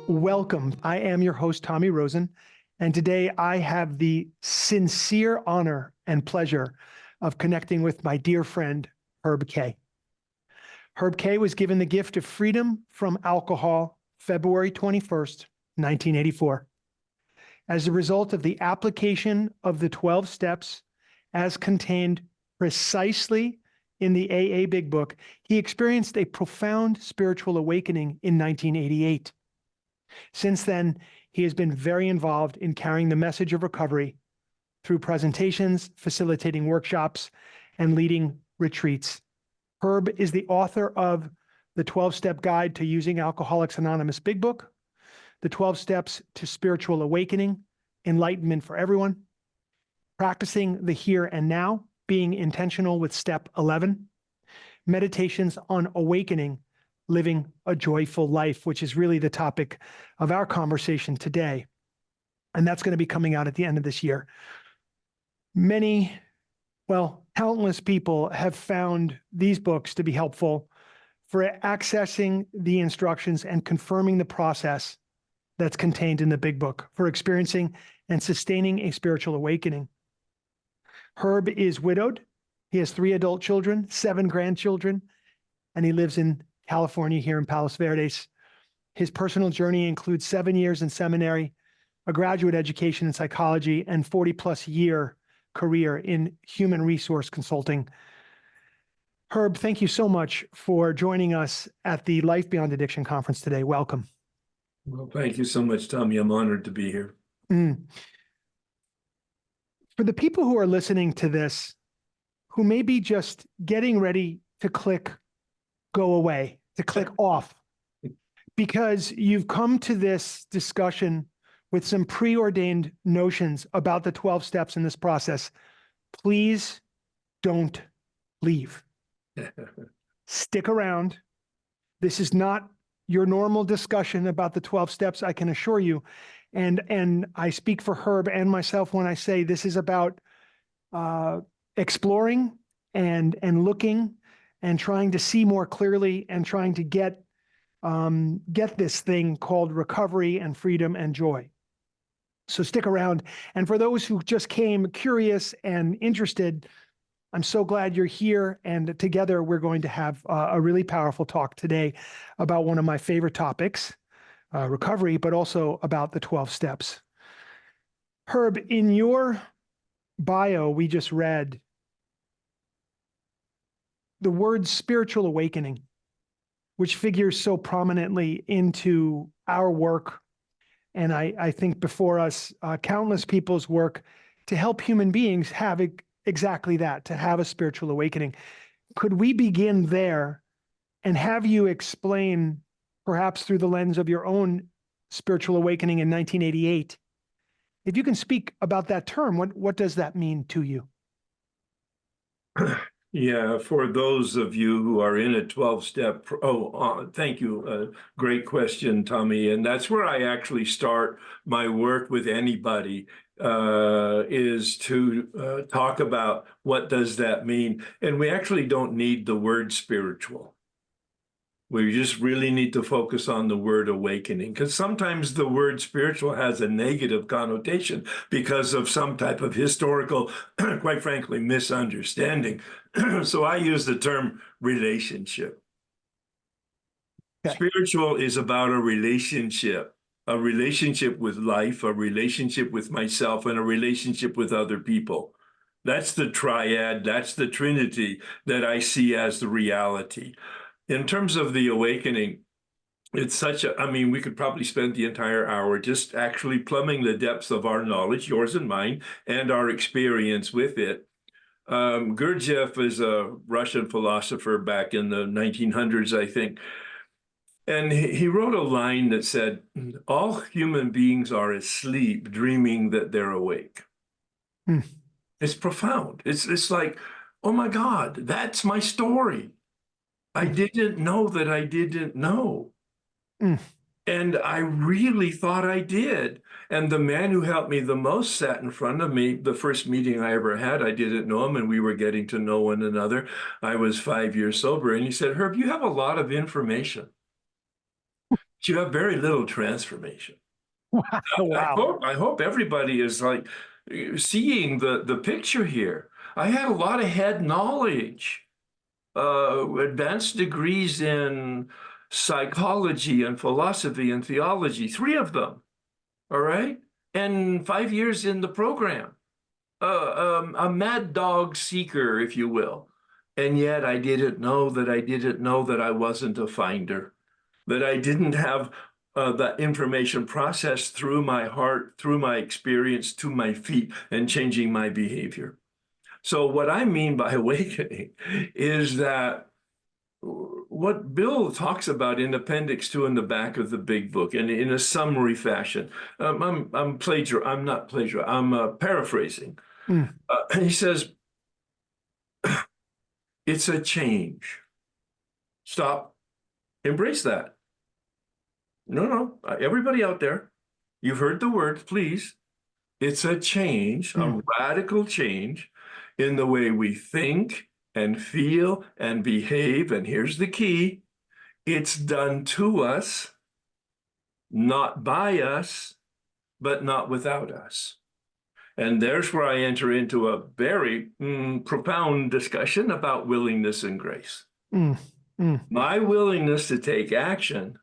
Welcome. I am your host, Tommy Rosen, and today I have the sincere honor and pleasure of connecting with my dear friend, Herb K. Herb K was given the gift of freedom from alcohol February 21st, 1984. As a result of the application of the 12 steps as contained precisely in the AA Big Book, he experienced a profound spiritual awakening in 1988. Since then, he has been very involved in carrying the message of recovery through presentations, facilitating workshops, and leading retreats. Herb is the author of the 12-Step Guide to Using Alcoholics Anonymous Big Book, the 12 Steps to Spiritual Awakening, Enlightenment for Everyone, Practicing the Here and Now, Being Intentional with Step 11, Meditations on Awakening, Living a Joyful Life, which is really the topic of our conversation today. And that's going to be coming out at the end of this year. Countless people have found these books to be helpful for accessing the instructions and confirming the process that's contained in the Big Book for experiencing and sustaining a spiritual awakening. Herb is widowed. He has 3 adult children, 7 grandchildren, and he lives in California here in Palos Verdes. His personal journey includes 7 years in seminary, a graduate education in psychology, and 40-plus year career in human resource consulting. Herb, thank you so much for joining us at the Life Beyond Addiction conference today. Welcome. Well, thank you so much, Tommy. I'm honored to be here. For the people who are listening to this, who may be just getting ready to click go away, to click off, because you've come to this discussion with some preordained notions about the 12 steps in this process, please don't leave. Stick around. This is not your normal discussion about the 12 steps, I can assure you. And I speak for Herb and myself when I say this is about exploring and looking and trying to see more clearly and trying to get this thing called recovery and freedom and joy. So stick around. And for those who just came curious and interested, I'm so glad you're here. And together we're going to have a really powerful talk today about one of my favorite topics, recovery, but also about the 12 steps. Herb, in your bio we just read, the word spiritual awakening, which figures so prominently into our work, and I think before us, countless people's work to help human beings have exactly that, to have a spiritual awakening. Could we begin there and have you explain, perhaps through the lens of your own spiritual awakening in 1988, if you can speak about that term, what does that mean to you? Yeah, for those of you who are in a 12-step, thank you. Great question, Tommy. And that's where I actually start my work with anybody, is to talk about what does that mean. And we actually don't need the word spiritual. We just really need to focus on the word awakening, because sometimes the word spiritual has a negative connotation because of some type of historical, quite frankly, misunderstanding. So I use the term relationship. Okay. Spiritual is about a relationship with life, a relationship with myself, and a relationship with other people. That's the triad, that's the trinity that I see as the reality. In terms of the awakening, it's we could probably spend the entire hour just actually plumbing the depths of our knowledge, yours and mine, and our experience with it. Gurdjieff is a Russian philosopher back in the 1900s, I think. And he wrote a line that said, all human beings are asleep, dreaming that they're awake. It's profound. It's like, oh my God, that's my story. I didn't know that I didn't know. And I really thought I did. And the man who helped me the most sat in front of me. The first meeting I ever had, I didn't know him, and we were getting to know one another. I was 5 years sober. And he said, Herb, you have a lot of information. But you have very little transformation. Wow. I hope everybody is like seeing the picture here. I had a lot of head knowledge, advanced degrees in psychology and philosophy and theology, 3 of them, all right? And 5 years in the program. A mad dog seeker, if you will. And yet I didn't know that I didn't know that I wasn't a finder, that I didn't have that information processed through my heart, through my experience, to my feet, and changing my behavior. So what I mean by awakening is that what Bill talks about in Appendix 2 in the back of the big book, and in a summary fashion, I'm not plagiarizing, I'm paraphrasing. Mm, He says, it's a change. Stop. Embrace that. No, everybody out there, you've heard the words, please. It's a change, a mm, radical change in the way we think and feel and behave. And here's the key. It's done to us, not by us, but not without us. And there's where I enter into a very profound discussion about willingness and grace. mm, mm, My willingness to take action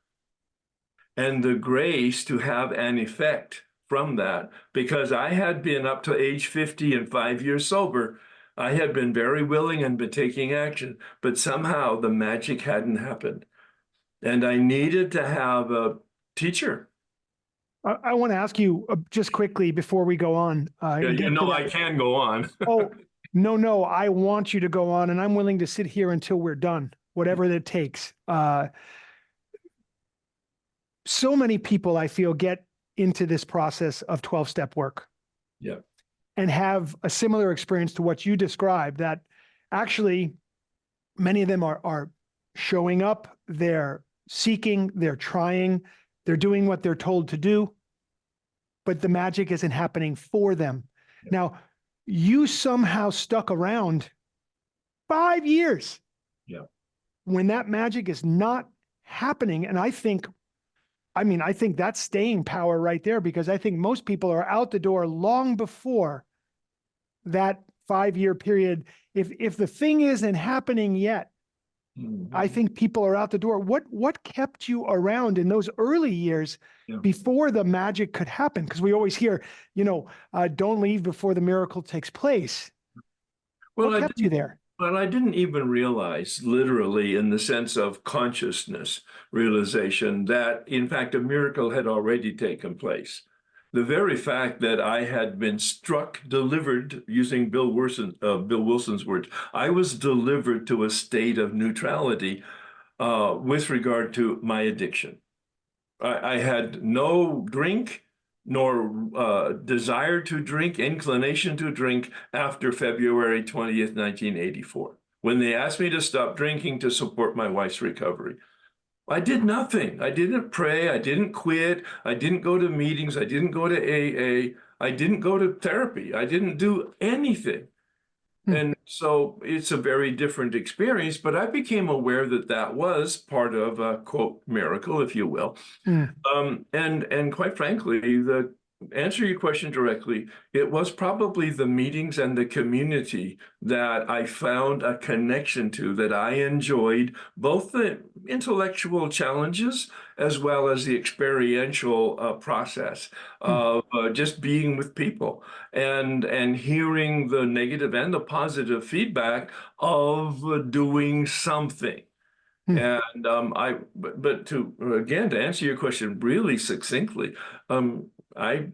and the grace to have an effect from that, because I had been up to age 50 and 5 years sober. I had been very willing and been taking action, but somehow the magic hadn't happened. And I needed to have a teacher. I want to ask you just quickly before we go on. Yeah, And you get to know, that. I can go on. Oh, no, I want you to go on, and I'm willing to sit here until we're done, whatever it takes. So many people, I feel, get into this process of 12-step work Yeah. and have a similar experience to what you described, that actually many of them are showing up, they're seeking, they're trying, they're doing what they're told to do, but the magic isn't happening for them. Yeah. Now, you somehow stuck around 5 years. Yeah. When that magic is not happening. And I think that's staying power right there, because I think most people are out the door long before that 5-year period. If the thing isn't happening yet, I think people are out the door. What kept you around in those early years before the magic could happen? Because we always hear, don't leave before the miracle takes place. Well, What kept you there? Well, I didn't even realize, literally, in the sense of consciousness realization, that in fact a miracle had already taken place. The very fact that I had been delivered, using Bill Wilson's words, I was delivered to a state of neutrality with regard to my addiction. I had no drink, nor desire to drink, inclination to drink after February 20th, 1984, when they asked me to stop drinking to support my wife's recovery. I did nothing. I didn't pray. I didn't quit. I didn't go to meetings. I didn't go to AA. I didn't go to therapy. I didn't do anything. And so it's a very different experience, but I became aware that that was part of a, quote, miracle, if you will. And quite frankly, the answer your question directly, it was probably the meetings and the community that I found a connection to, that I enjoyed, both the intellectual challenges as well as the experiential process of just being with people and hearing the negative and the positive feedback of doing something. And but to answer your question really succinctly, I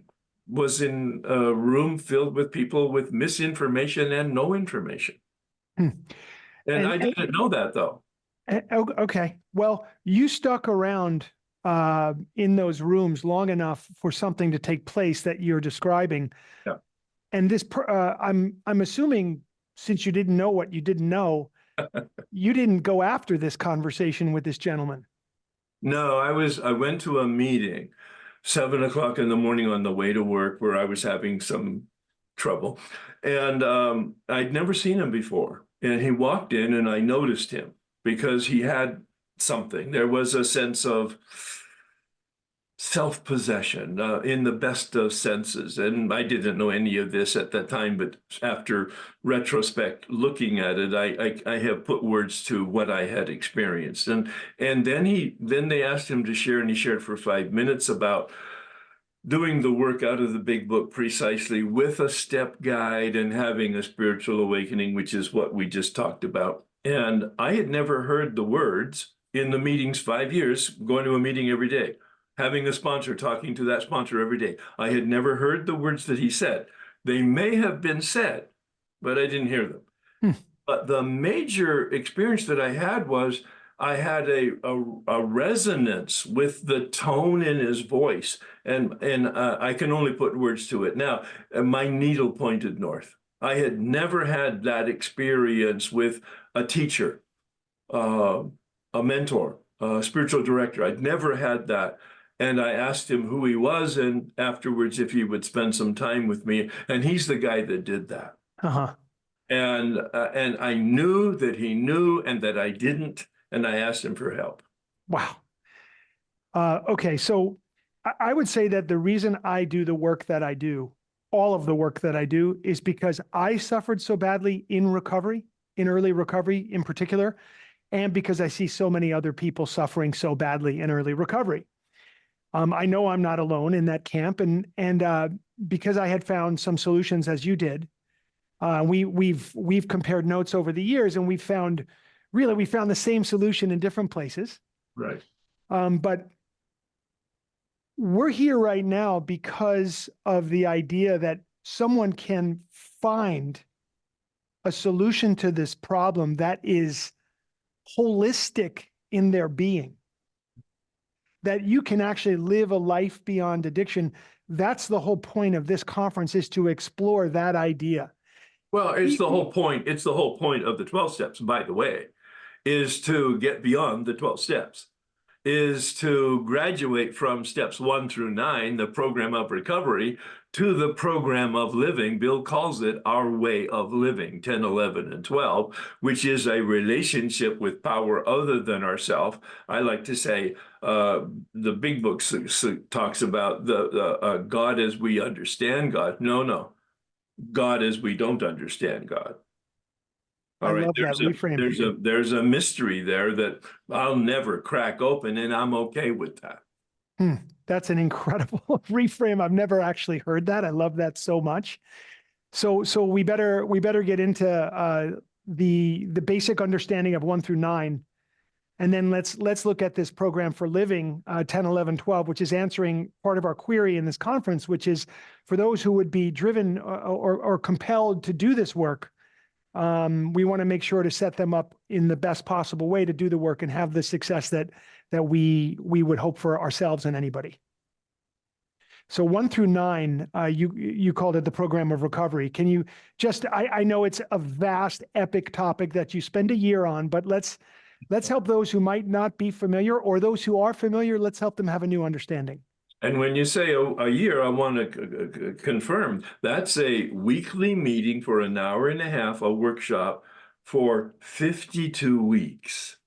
was in a room filled with people with misinformation and no information. And I didn't know that, though. Okay. Well, you stuck around in those rooms long enough for something to take place that you're describing. Yeah. And this, I'm assuming, since you didn't know what you didn't know, you didn't go after this conversation with this gentleman. No, I went to a meeting, 7 o'clock in the morning on the way to work, where I was having some trouble. And I'd never seen him before. And he walked in and I noticed him because he had something. There was a sense of self-possession in the best of senses. And I didn't know any of this at that time, but after retrospect, looking at it, I have put words to what I had experienced. And then they asked him to share, and he shared for 5 minutes about doing the work out of the big book precisely with a step guide and having a spiritual awakening, which is what we just talked about. And I had never heard the words in the meetings, 5 years, going to a meeting every day, having a sponsor, talking to that sponsor every day. I had never heard the words that he said. They may have been said, but I didn't hear them. But the major experience that I had was I had a resonance with the tone in his voice, and I can only put words to it now. My needle pointed north. I had never had that experience with a teacher, a mentor, a spiritual director. I'd never had that. And I asked him who he was, and afterwards if he would spend some time with me. And he's the guy that did that. Uh-huh. And I knew that he knew and that I didn't, and I asked him for help. Wow. Okay, so I would say that the reason I do the work that I do, all of the work that I do, is because I suffered so badly in recovery, in early recovery in particular, and because I see so many other people suffering so badly in early recovery. I know I'm not alone in that camp, and because I had found some solutions as you did, we've compared notes over the years, and we found the same solution in different places. Right. But we're here right now because of the idea that someone can find a solution to this problem that is holistic in their being, that you can actually live a life beyond addiction. That's the whole point of this conference, is to explore that idea. Well, it's the whole point. It's the whole point of the 12 steps, by the way, is to get beyond the 12 steps, is to graduate from steps 1 through 9, the program of recovery, to the program of living. Bill calls it our way of living, 10, 11, and 12, which is a relationship with power other than ourself. I like to say the big book talks about the God as we understand God. No. God as we don't understand God. All right, love that reframe. there's a mystery there that I'll never crack open, and I'm okay with that. That's an incredible reframe. I've never actually heard that. I love that so much. So we better get into the basic understanding of 1 through 9. And then let's look at this program for living, 10, 11, 12, which is answering part of our query in this conference, which is for those who would be driven or compelled to do this work. We want to make sure to set them up in the best possible way to do the work and have the success that we would hope for ourselves and anybody. So 1 through 9, you called it the program of recovery. Can you just, I know it's a vast, epic topic that you spend a year on, but let's help those who might not be familiar, or those who are familiar, let's help them have a new understanding. And when you say a year, I want to confirm that's a weekly meeting for an hour and a half, a workshop for 52 weeks.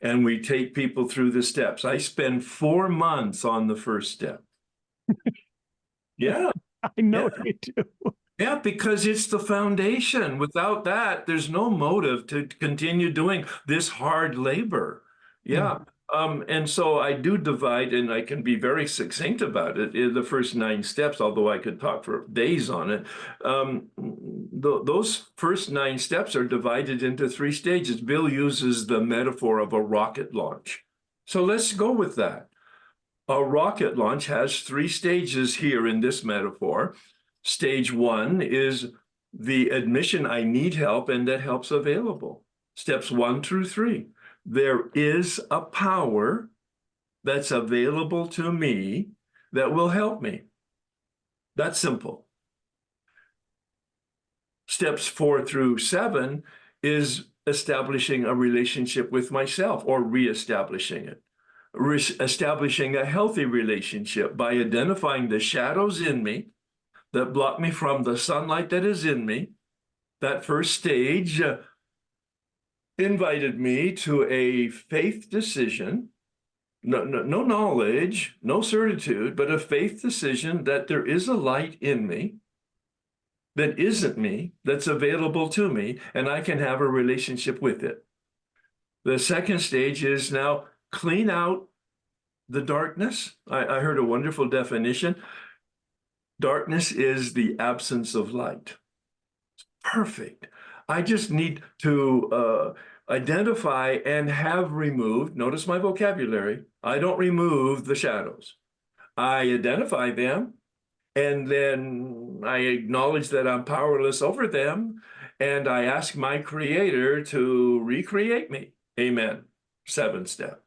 And we take people through the steps. I spend 4 months on the first step. Yeah. I know you do. Yeah, because it's the foundation. Without that, there's no motive to continue doing this hard labor. Yeah. And so I do divide, and I can be very succinct about it, in the first 9 steps, although I could talk for days on it. Those first 9 steps are divided into 3 stages. Bill uses the metaphor of a rocket launch. So let's go with that. A rocket launch has 3 stages here in this metaphor. Stage 1 is the admission I need help, and that help's available. Steps 1 through 3. There is a power that's available to me that will help me. That's simple. Steps 4 through 7 is establishing a relationship with myself, or reestablishing it. Establishing a healthy relationship by identifying the shadows in me that block me from the sunlight that is in me. That first stage invited me to a faith decision no knowledge, no certitude, but a faith decision that there is a light in me that isn't me, that's available to me, and I can have a relationship with it. The second stage is now clean out the darkness. I heard a wonderful definition. Darkness is the absence of light. Perfect. I just need to identify and have removed, notice my vocabulary, I don't remove the shadows. I identify them, and then I acknowledge that I'm powerless over them, and I ask my creator to recreate me. Amen. 7th step.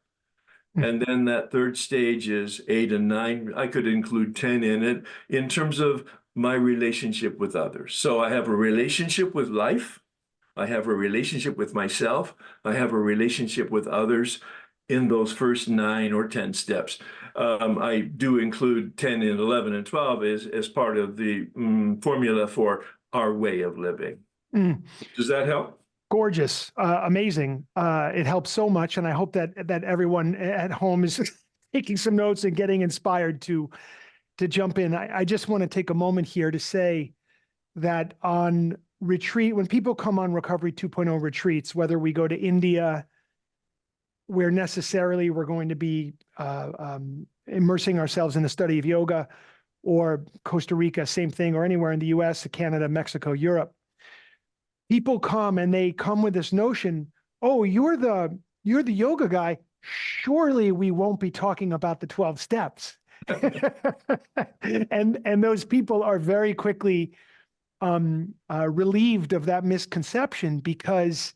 And then that third stage is 8 and 9. I could include 10 in it in terms of my relationship with others. So I have a relationship with life. I have a relationship with myself. I have a relationship with others in those first 9 or 10 steps. I do include 10 and 11 and 12 as part of the formula for our way of living. Does that help? Gorgeous, amazing. It helps so much, and I hope that everyone at home is taking some notes and getting inspired to jump in. I just want to take a moment here to say that on retreat, when people come on Recovery 2.0 retreats, whether we go to India, where necessarily we're going to be immersing ourselves in the study of yoga, or Costa Rica, same thing, or anywhere in the US, Canada, Mexico, Europe, people come and they come with this notion, oh, you're the yoga guy. Surely we won't be talking about the 12 steps. and those people are very quickly relieved of that misconception, because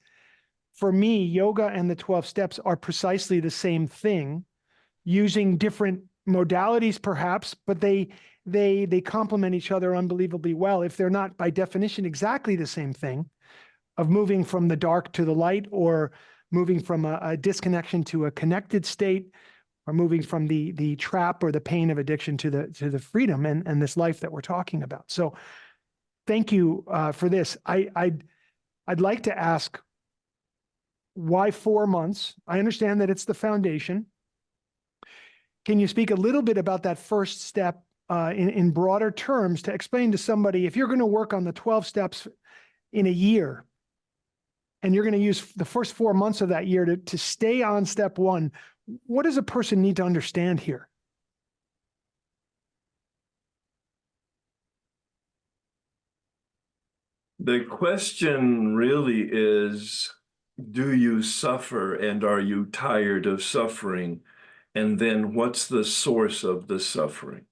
for me, yoga and the 12 steps are precisely the same thing, using different modalities perhaps, but they complement each other unbelievably well, if they're not by definition exactly the same thing, of moving from the dark to the light, or moving from a disconnection to a connected state, or moving from the trap or the pain of addiction to the freedom and this life that we're talking about. So thank you for this. I'd like to ask, why 4 months? I understand that it's the foundation. Can you speak a little bit about that first step in broader terms, to explain to somebody, if you're going to work on the 12 steps in a year, and you're going to use the first 4 months of that year to stay on step 1, what does a person need to understand here? The question really is, do you suffer, and are you tired of suffering? And then what's the source of the suffering?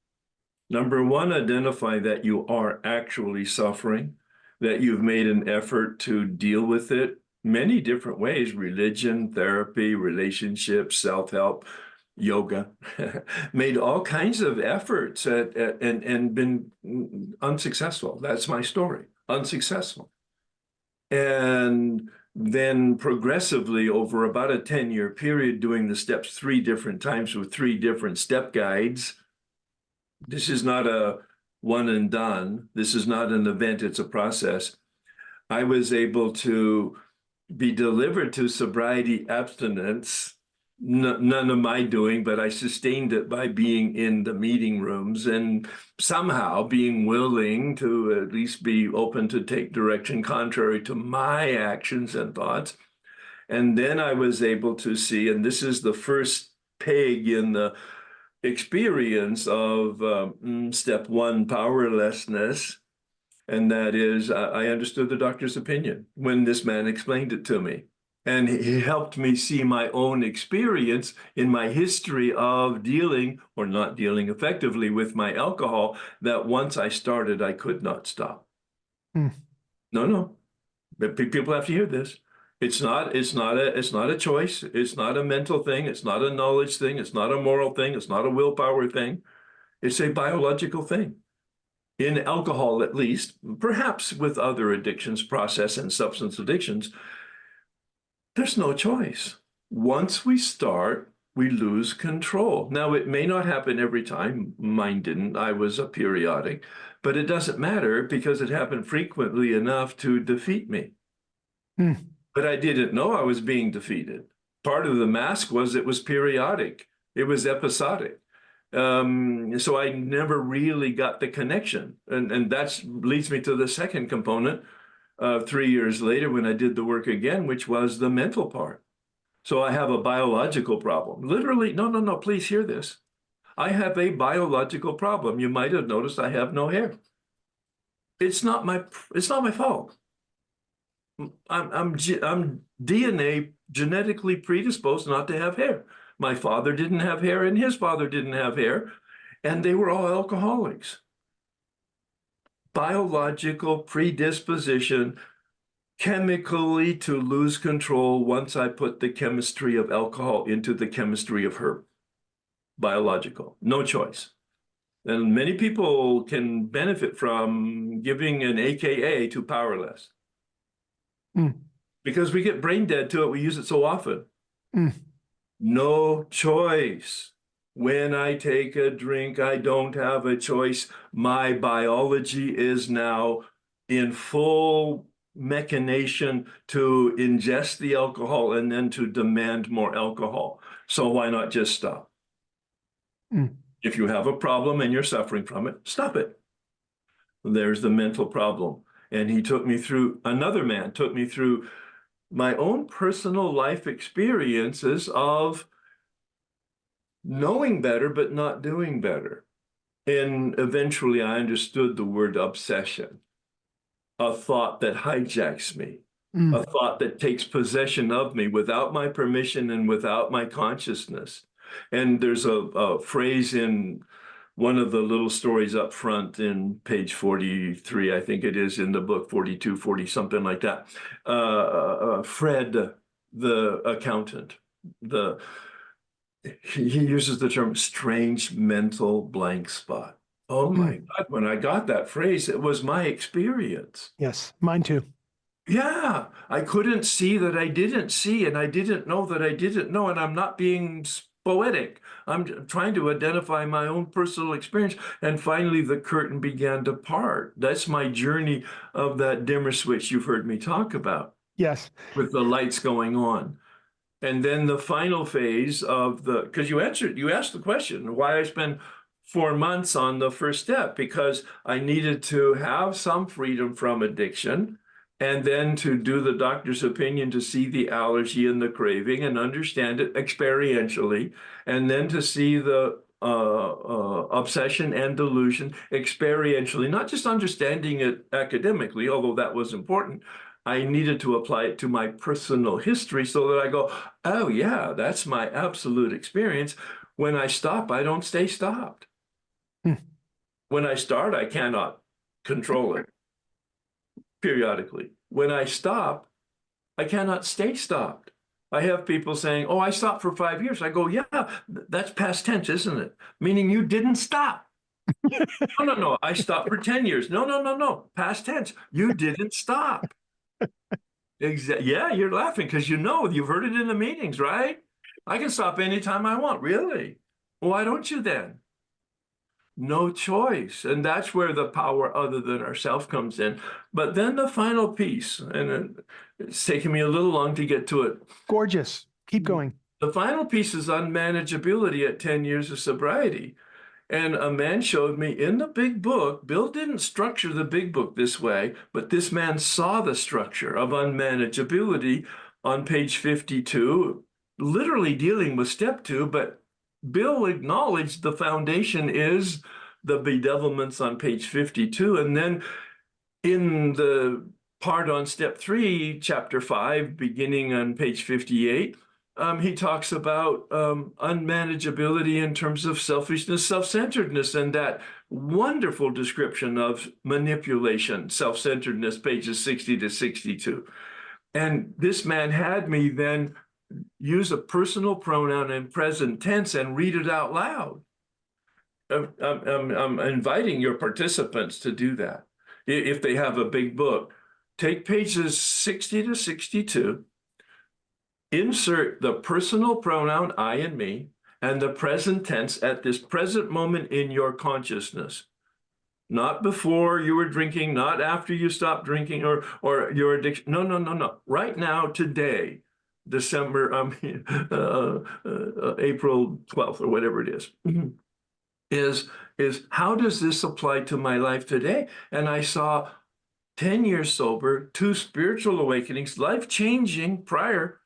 Number 1, identify that you are actually suffering, that you've made an effort to deal with it many different ways: religion, therapy, relationships, self-help, yoga, made all kinds of efforts and been unsuccessful. That's my story, unsuccessful. And then progressively over about a 10-year period, doing the steps 3 different times with 3 different step guides. This is not a one and done. This is not an event, it's a process. I was able to be delivered to sobriety abstinence, none of my doing, but I sustained it by being in the meeting rooms and somehow being willing to at least be open to take direction contrary to my actions and thoughts. And then I was able to see, and this is the first peg in the experience of step 1, powerlessness. And that is, I understood the doctor's opinion when this man explained it to me. And he helped me see my own experience in my history of dealing or not dealing effectively with my alcohol, that once I started, I could not stop. No. But people have to hear this. It's not a choice. It's not a mental thing. It's not a knowledge thing. It's not a moral thing. It's not a willpower thing. It's a biological thing. In alcohol, at least, perhaps with other addictions, process and substance addictions, there's no choice. Once we start, we lose control. Now, it may not happen every time. Mine didn't. I was a periodic. But it doesn't matter, because it happened frequently enough to defeat me. But I didn't know I was being defeated. Part of the mask was it was periodic. It was episodic. So I never really got the connection. And that leads me to the second component 3 years later when I did the work again, which was the mental part. So I have a biological problem. Literally, no, please hear this. I have a biological problem. You might have noticed I have no hair. It's not my fault. I'm DNA genetically predisposed not to have hair. My father didn't have hair and his father didn't have hair, and they were all alcoholics. Biological predisposition chemically to lose control once I put the chemistry of alcohol into the chemistry of herb. Biological, no choice. And many people can benefit from giving an AKA to powerless. Because we get brain dead to it, we use it so often. No choice. When I take a drink, I don't have a choice. My biology is now in full machination to ingest the alcohol and then to demand more alcohol. So why not just stop? If you have a problem and you're suffering from it, stop it. There's the mental problem. And he took me through, another man took me through my own personal life experiences of knowing better, but not doing better. And eventually I understood the word obsession, a thought that hijacks me, a thought that takes possession of me without my permission and without my consciousness. And there's a phrase in one of the little stories up front in page 43, I think it is in the book, 42, 40, something like that. Fred, the accountant, he uses the term strange mental blank spot. Oh my God, when I got that phrase, it was my experience. Yes, mine too. Yeah, I couldn't see that I didn't see, and I didn't know that I didn't know, and I'm not being poetic. I'm trying to identify my own personal experience, and finally the curtain began to part. That's my journey of that dimmer switch you've heard me talk about. Yes. With the lights going on. And then the final phase of because you asked the question, why I spent 4 months on the first step, because I needed to have some freedom from addiction, and then to do the doctor's opinion to see the allergy and the craving and understand it experientially, and then to see the obsession and delusion experientially, not just understanding it academically, although that was important. I needed to apply it to my personal history so that I go, oh yeah, that's my absolute experience. When I stop, I don't stay stopped. When I start, I cannot control it periodically. When I stop, I cannot stay stopped. I have people saying, oh, I stopped for 5 years. I go, yeah, that's past tense, isn't it? Meaning you didn't stop. No, I stopped for 10 years. No, past tense. You didn't stop. Yeah, you're laughing because you've heard it in the meetings, right? I can stop anytime I want. Really? Why don't you then? No choice. And that's where the power other than ourself comes in. But then the final piece, and it's taken me a little long to get to it. Gorgeous. Keep going. The final piece is unmanageability at 10 years of sobriety. And a man showed me in the big book, Bill didn't structure the big book this way, but this man saw the structure of unmanageability on page 52, literally dealing with step 2, but Bill acknowledged the foundation is the bedevilments on page 52. And then in the part on step 3, chapter 5, beginning on page 58, he talks about unmanageability in terms of selfishness, self-centeredness, and that wonderful description of manipulation, self-centeredness, pages 60 to 62. And this man had me then use a personal pronoun in present tense and read it out loud. I'm inviting your participants to do that. If they have a big book, take pages 60 to 62, insert the personal pronoun I and me and the present tense at this present moment in your consciousness. Not before you were drinking, not after you stopped drinking or your addiction. No. Right now, today, December, April 12th or whatever it is, is how does this apply to my life today? And I saw 10 years sober, two spiritual awakenings, life-changing prior.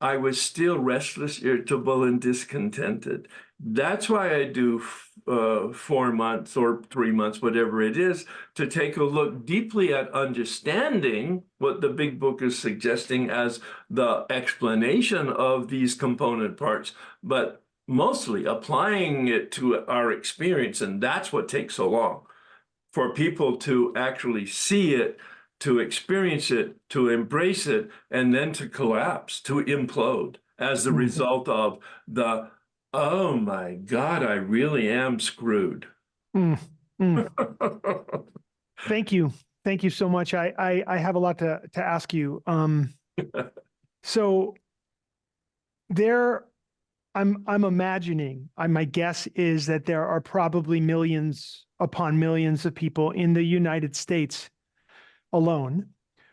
I was still restless, irritable, and discontented. That's why I do 4 months or 3 months, whatever it is, to take a look deeply at understanding what the big book is suggesting as the explanation of these component parts, but mostly applying it to our experience. And that's what takes so long for people to actually see it, to experience it, to embrace it, and then to collapse, to implode as the result of the, oh my God, I really am screwed. Mm, mm. Thank you. Thank you so much. I have a lot to ask you. So there, I'm imagining, my guess is that there are probably millions upon millions of people in the United States alone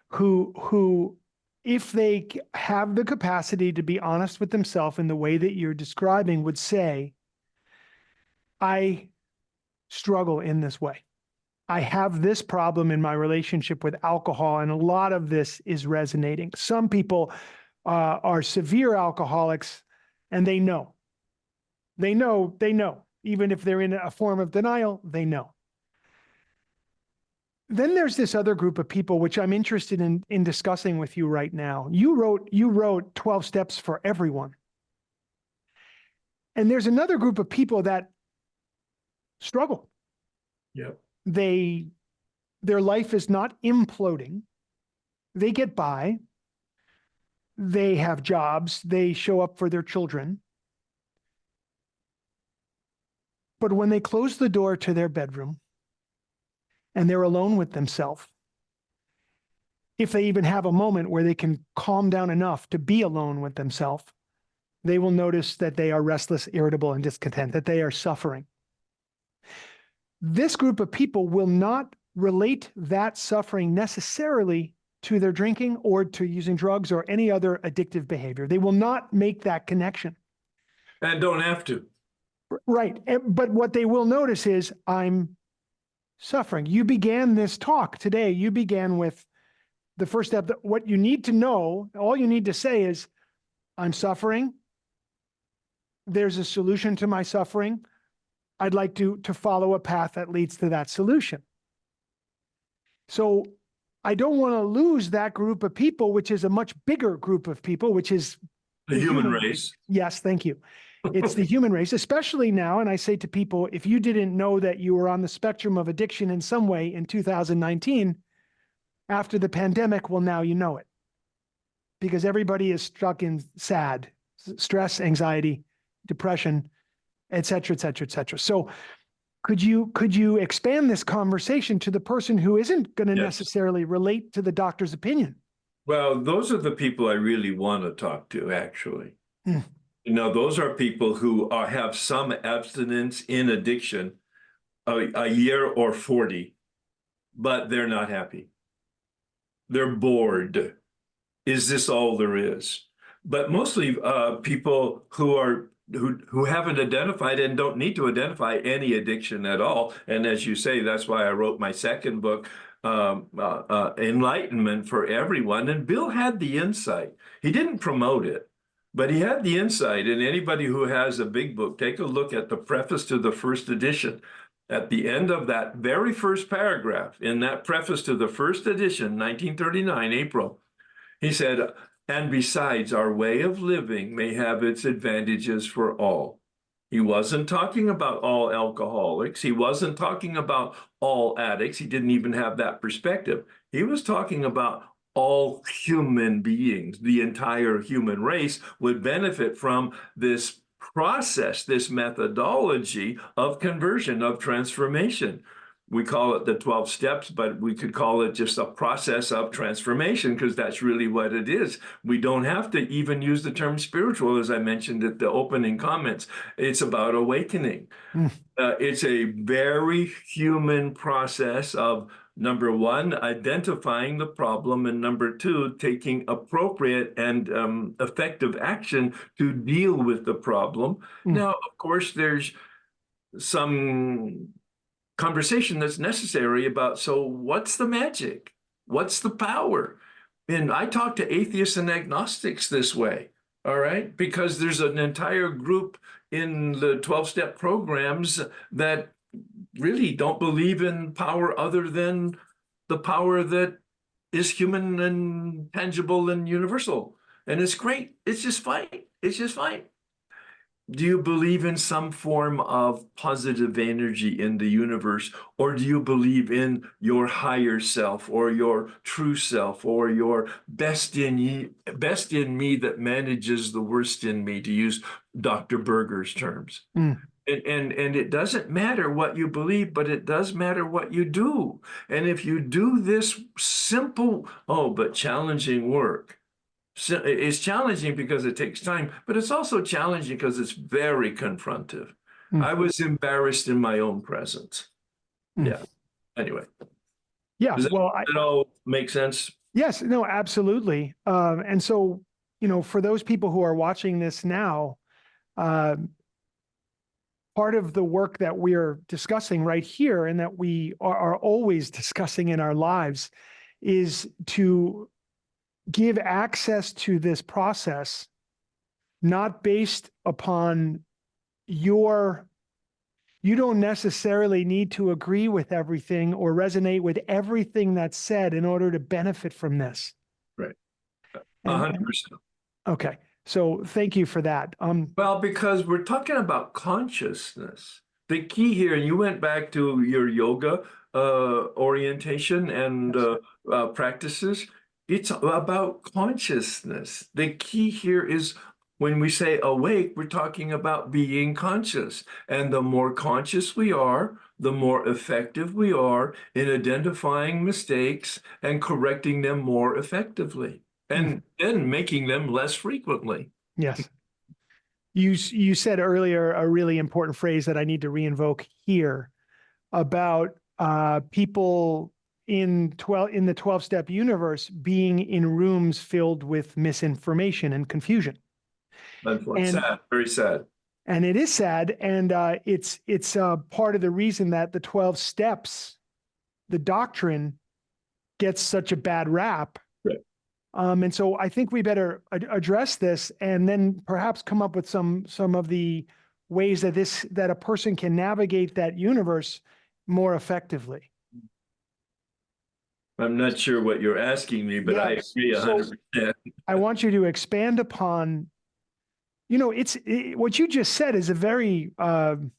who, if they have the capacity to be honest with themselves in the way that you're describing, would say, I struggle in this way. I have this problem in my relationship with alcohol, and a lot of this is resonating. Some people are severe alcoholics, and they know. They know. Even if they're in a form of denial, they know. Then there's this other group of people, which I'm interested in discussing with you right now. You wrote 12 steps for everyone. And there's another group of people that struggle. Yeah. Their life is not imploding. They get by. They have jobs. They show up for their children. But when they close the door to their bedroom and they're alone with themselves, if they even have a moment where they can calm down enough to be alone with themselves, they will notice that they are restless, irritable, and discontent, that they are suffering. This group of people will not relate that suffering necessarily to their drinking or to using drugs or any other addictive behavior. They will not make that connection. And don't have to. Right. But what they will notice is, I'm suffering. You began this talk today. You began with the first step. That what you need to know, all you need to say is, I'm suffering. There's a solution to my suffering. I'd like to follow a path that leads to that solution. So I don't want to lose that group of people, which is a much bigger group of people, which is The human race. Yes, thank you. It's the human race, especially now. And I say to people, if you didn't know that you were on the spectrum of addiction in some way in 2019, after the pandemic, well, now you know it. Because everybody is stuck in sad, stress, anxiety, depression, et cetera, et cetera, et cetera. So could you expand this conversation to the person who isn't going to necessarily relate to the doctor's opinion? Well, those are the people I really want to talk to, actually. Those are people who have some abstinence in addiction, a year or 40, but they're not happy. They're bored. Is this all there is? But mostly people who haven't identified and don't need to identify any addiction at all. And as you say, that's why I wrote my second book, Enlightenment for Everyone. And Bill had the insight. He didn't promote it, but he had the insight. And anybody who has a big book, take a look at the preface to the first edition. At the end of that very first paragraph, in that preface to the first edition, 1939, April, he said, and besides, our way of living may have its advantages for all. He wasn't talking about all alcoholics. He wasn't talking about all addicts. He didn't even have that perspective. He was talking about all human beings. The entire human race would benefit from this process, this methodology of conversion, of transformation. We call it the 12 steps, but we could call it just a process of transformation, because that's really what it is. We don't have to even use the term spiritual, as I mentioned at the opening comments. It's about awakening. It's a very human process of number one, identifying the problem, and number two, taking appropriate and effective action to deal with the problem. Now, of course, there's some conversation that's necessary about, so what's the magic? What's the power? And I talk to atheists and agnostics this way, all right? Because there's an entire group in the 12-step programs that really don't believe in power other than the power that is human and tangible and universal. And it's great. It's just fine. It's just fine. Do you believe in some form of positive energy in the universe, or do you believe in your higher self or your true self or your best in me that manages the worst in me, to use Dr. Berger's terms? And it doesn't matter what you believe, but it does matter what you do. And if you do this simple, but challenging work, so it's challenging because it takes time, but it's also challenging because it's very confrontive. I was embarrassed in my own presence. Yeah. Anyway. Yeah. Does that all make sense? Yes. No, absolutely. And so, for those people who are watching this now, part of the work that we're discussing right here and that we are always discussing in our lives is to give access to this process, not based upon you don't necessarily need to agree with everything or resonate with everything that's said in order to benefit from this. Right. 100%. Okay. So thank you for that. Well, because we're talking about consciousness. The key here, and you went back to your yoga orientation and practices. It's about consciousness. The key here is, when we say awake, we're talking about being conscious. And the more conscious we are, the more effective we are in identifying mistakes and correcting them more effectively, and then making them less frequently. Yes. You said earlier a really important phrase that I need to reinvoke here about people in the 12-step universe being in rooms filled with misinformation and confusion. That's sad, very sad. And it is sad. And it's part of the reason that the 12 steps, the doctrine, gets such a bad rap. Right. And so I think we better address this and then perhaps come up with some of the ways that a person can navigate that universe more effectively. I'm not sure what you're asking me, but I agree 100%. I want you to expand upon, what you just said is a very, from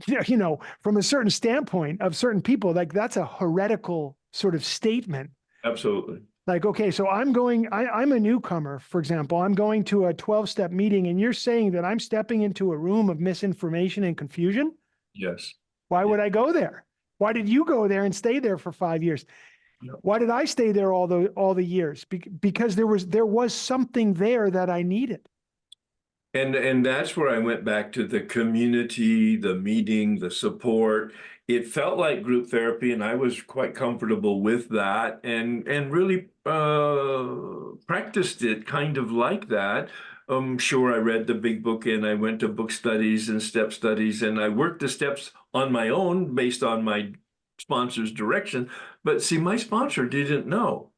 a certain standpoint of certain people, like that's a heretical sort of statement. Absolutely. Like, okay, so I'm a newcomer, for example, I'm going to a 12-step meeting and you're saying that I'm stepping into a room of misinformation and confusion? Yes. Why would I go there? Why did you go there and stay there for 5 years? No. Why did I stay there all the years? Because there was something there that I needed. And that's where I went back to the community, the meeting, the support. It felt like group therapy, and I was quite comfortable with that, and really practiced it kind of like that. Sure, I read the big book and I went to book studies and step studies, and I worked the steps on my own based on my sponsor's direction. But see, my sponsor didn't know.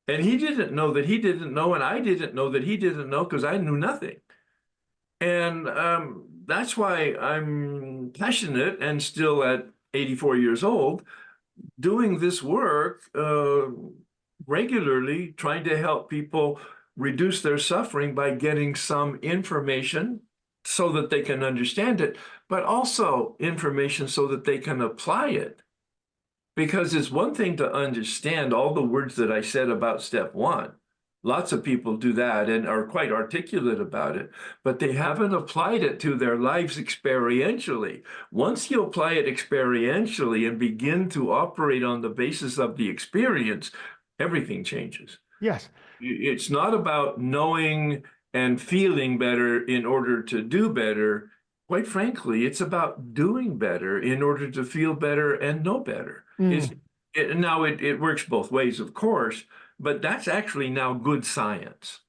And he didn't know that he didn't know, and I didn't know that he didn't know, because I knew nothing. And that's why I'm passionate, and still at 84 years old, doing this work regularly, trying to help people reduce their suffering by getting some information so that they can understand it, but also information so that they can apply it. Because it's one thing to understand all the words that I said about step one. Lots of people do that and are quite articulate about it, but they haven't applied it to their lives experientially. Once you apply it experientially and begin to operate on the basis of the experience, everything changes. Yes. It's not about knowing and feeling better in order to do better. quite frankly, it's about doing better in order to feel better and know better. It's Mm. now it works both ways, of course, but that's actually now good science.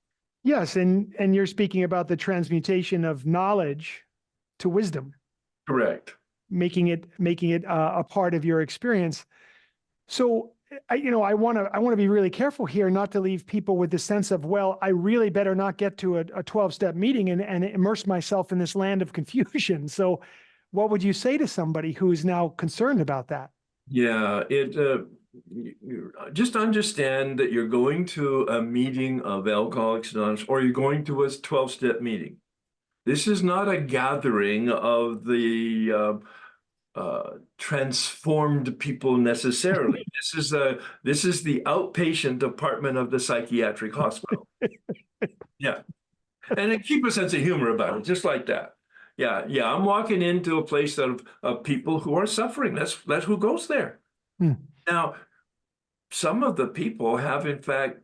Yes, and you're speaking about the transmutation of knowledge to wisdom, Correct. making it a part of your experience. So I want to be really careful here not to leave people with the sense of, well, I really better not get to a 12-step meeting and immerse myself in this land of confusion. So what would you say to somebody who is now concerned about that? Yeah, just understand that you're going to a meeting of Alcoholics Anonymous, or you're going to a 12-step meeting. This is not a gathering of the transformed people necessarily. This is the outpatient department of the psychiatric hospital. Yeah, and keep a sense of humor about it, just like that. Yeah, yeah. I'm walking into a place of people who are suffering. That's who goes there. Hmm. Now, some of the people have, in fact,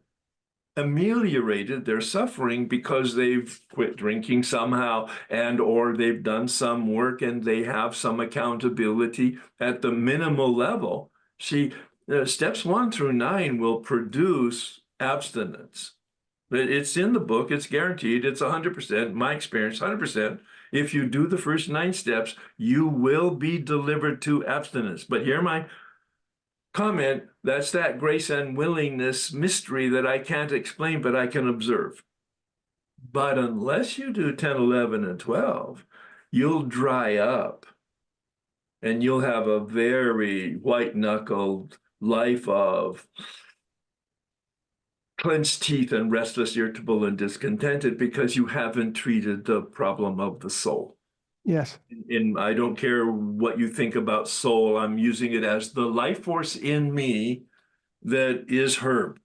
ameliorated their suffering because they've quit drinking somehow, and or they've done some work and they have some accountability at the minimal level. See, steps 1 through 9 will produce abstinence. It's in the book, it's guaranteed, it's 100%, my experience, 100%. If you do the first 9 steps, you will be delivered to abstinence. But here my comment, that's that grace and willingness mystery that I can't explain, but I can observe. But unless you do 10, 11, and 12, you'll dry up and you'll have a very white-knuckled life of clenched teeth and restless, irritable, and discontented because you haven't treated the problem of the soul. Yes. And I don't care what you think about soul, I'm using it as the life force in me that is Herb.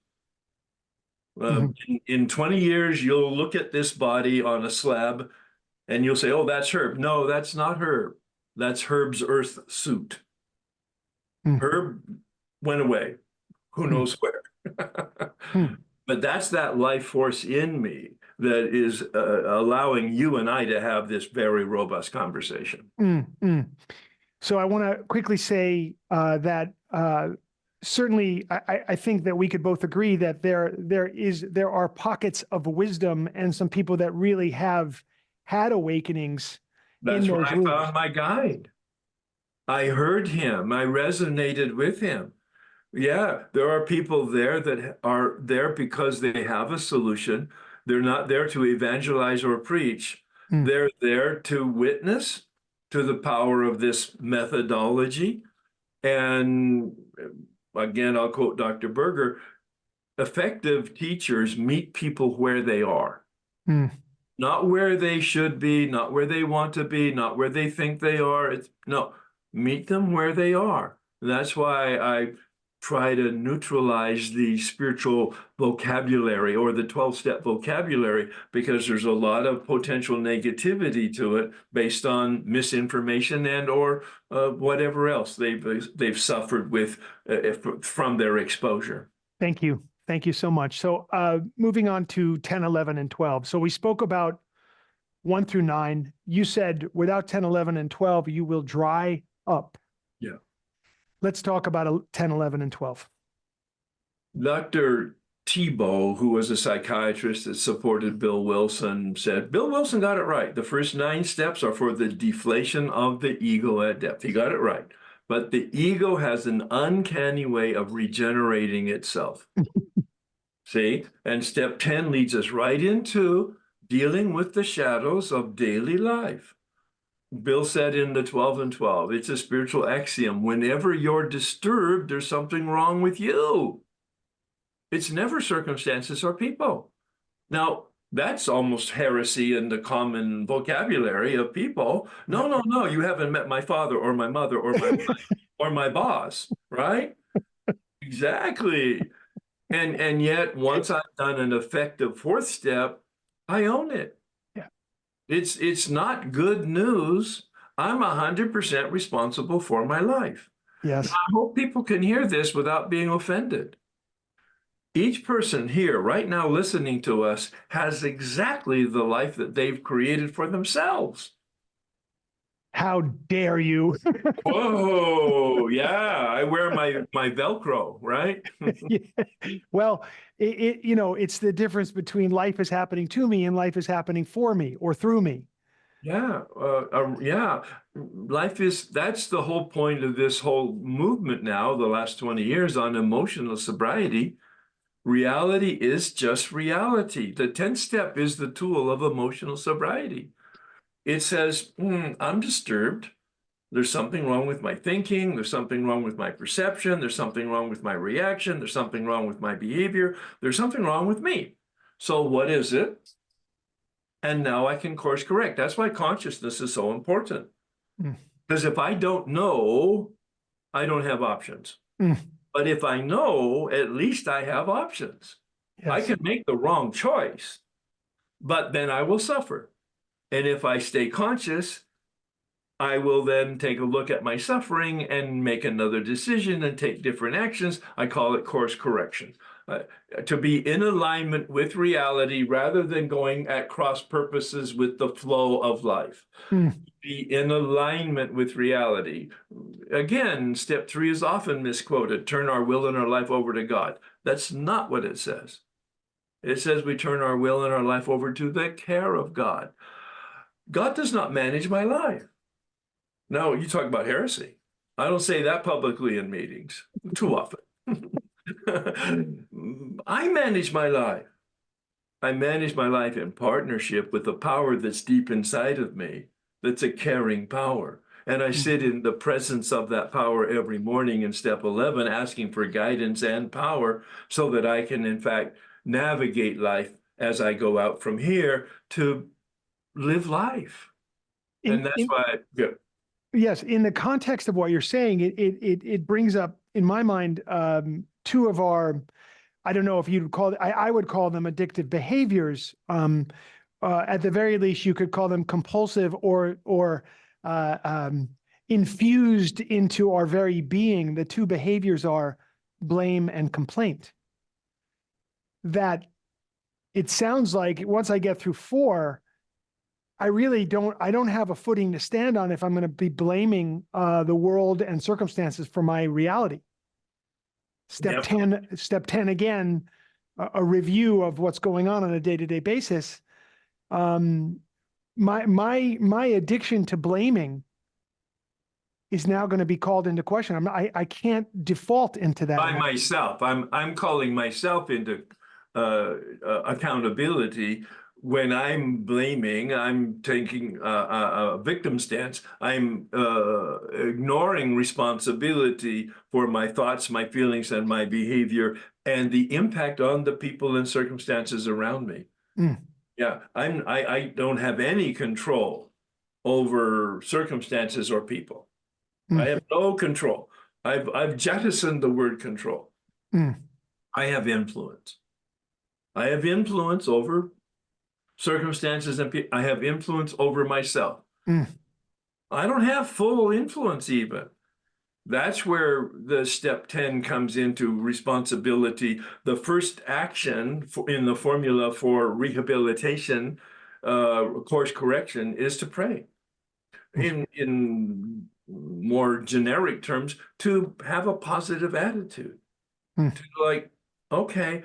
Mhm. In 20 years, you'll look at this body on a slab and you'll say, oh, that's Herb. No, that's not Herb. That's Herb's earth suit. Mm. Herb went away. Who Mm. knows where? Mm. But that's that life force in me that is allowing you and I to have this very robust conversation. Mm. Mm. So I want to quickly say that certainly I think that we could both agree that there are pockets of wisdom and some people that really have had awakenings in That's where those I rooms. found my guide. I heard him. I resonated with him. Yeah, there are people there that are there because they have a solution. They're not there to evangelize or preach. Mm. They're there to witness to the power of this methodology. And again, I'll quote Dr. Berger, effective teachers meet people where they are, Mm. not where they should be, not where they want to be, not where they think they are. No, meet them where they are. That's why I try to neutralize the spiritual vocabulary or the 12-step vocabulary, because there's a lot of potential negativity to it based on misinformation and or whatever else they've suffered with from their exposure. Thank you. Thank you so much. So moving on to 10, 11, and 12. So we spoke about 1 through 9. You said without 10, 11, and 12, you will dry up. Yeah. Let's talk about 10, 11, and 12. Dr. Tebow, who was a psychiatrist that supported Bill Wilson, said Bill Wilson got it right. The first 9 steps are for the deflation of the ego at depth. He got it right. But the ego has an uncanny way of regenerating itself. See? And step 10 leads us right into dealing with the shadows of daily life. Bill said in the 12 and 12, it's a spiritual axiom. Whenever you're disturbed, there's something wrong with you. It's never circumstances or people. Now, that's almost heresy in the common vocabulary of people. No, no, no, you haven't met my father or my mother or my wife or my boss, right? Exactly. And yet, once I've done an effective 4th step, I own it. Yeah. It's not good news. I'm 100% responsible for my life. Now, Yes. I hope people can hear this without being offended. Each person here right now listening to us has exactly the life that they've created for themselves. How dare you? Whoa, yeah, I wear my Velcro, right? Yeah. Well, it's the difference between life is happening to me and life is happening for me or through me. Yeah, yeah. That's the whole point of this whole movement now, the last 20 years on emotional sobriety. Reality is just reality. The 10th step is the tool of emotional sobriety. It says, I'm disturbed. There's something wrong with my thinking. There's something wrong with my perception. There's something wrong with my reaction. There's something wrong with my behavior. There's something wrong with me. So what is it? And now I can course correct. That's why consciousness is so important. Mm, Because if I don't know, I don't have options. mm, But if I know, at least I have options. I yes. can make the wrong choice, but then I will suffer. And if I stay conscious, I will then take a look at my suffering and make another decision and take different actions. I call it course correction. Uh, to be in alignment with reality rather than going at cross purposes with the flow of life. Mm, Be in alignment with reality. Again, step 3 is often misquoted. Turn our will and our life over to God. That's not what it says. It says we turn our will and our life over to the care of God. God does not manage my life. No, you talk about heresy. I don't say that publicly in meetings too often. I manage my life. I manage my life in partnership with the power that's deep inside of me, that's a caring power. And I mm, sit in the presence of that power every morning in step 11, asking for guidance and power so that I can, in fact, navigate life as I go out from here to live life. In, And that's in, why, yeah, yes, in the context of what you're saying, it brings up in my mind two of our, I don't know if you'd call it, I would call them addictive behaviors. At the very least, you could call them compulsive or uh, um, infused into our very being. The two behaviors are blame and complaint. That it sounds like once I get through 4, I don't have a footing to stand on if I'm going to be blaming the world and circumstances for my reality. Step yep. 10 again, a review of what's going on a day-to-day basis. Um, my addiction to blaming is now going to be called into question. I can't default into that By anymore. myself. I'm calling myself into accountability. When I'm blaming, I'm taking a victim stance. I'm ignoring responsibility for my thoughts, my feelings, and my behavior, and the impact on the people and circumstances around me. Mm, Yeah, I don't have any control over circumstances or people. I mm, have no control. I've jettisoned the word control. mm, I have influence. I have influence over circumstances and I have influence over myself. mm, I don't have full influence even. That's where the step 10 comes into responsibility. The first action in the formula for rehabilitation, course correction, is to pray. In more generic terms, to have a positive attitude. mm, To like, okay,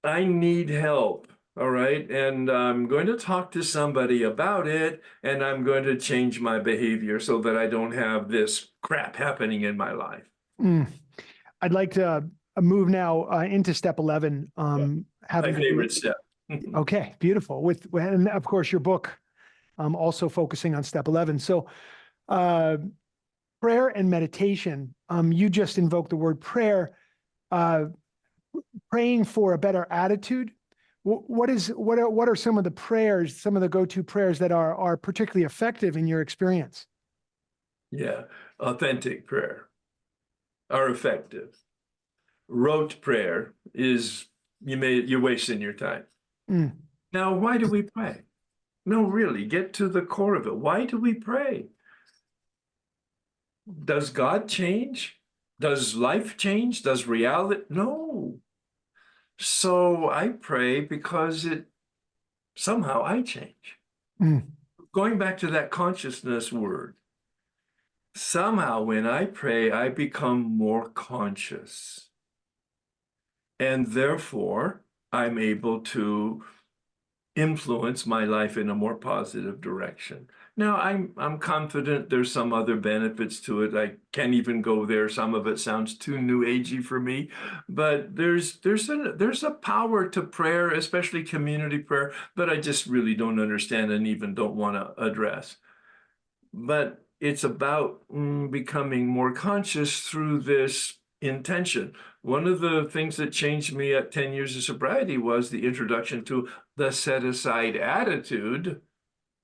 I need help. All right. And I'm going to talk to somebody about it, and I'm going to change my behavior so that I don't have this crap happening in my life. mm. I'd like to move now into step 11, Yeah. My having to do favorite with, step. okay, beautiful. And of course, your book also focusing on step 11. So uh, prayer and meditation, you just invoked the word prayer, uh, praying for a better attitude. What are some of the prayers, some of the go-to prayers that are particularly effective in your experience? Yeah. Authentic prayer are effective. Rote prayer is you're wasting your time. Mm, Now, why do we pray? No, really, get to the core of it. Why do we pray? Does God change? Does life change? Does reality? No. So I pray because somehow I change. mm, going back to that consciousness word, somehow when I pray, I become more conscious. And therefore, I'm able to influence my life in a more positive direction. Now, I'm confident there's some other benefits to it. I can't even go there. Some of it sounds too new agey for me, but there's a power to prayer, especially community prayer, that I just really don't understand and even don't want to address. But it's about becoming more conscious through this intention. One of the things that changed me at 10 years of sobriety was the introduction to the set-aside attitude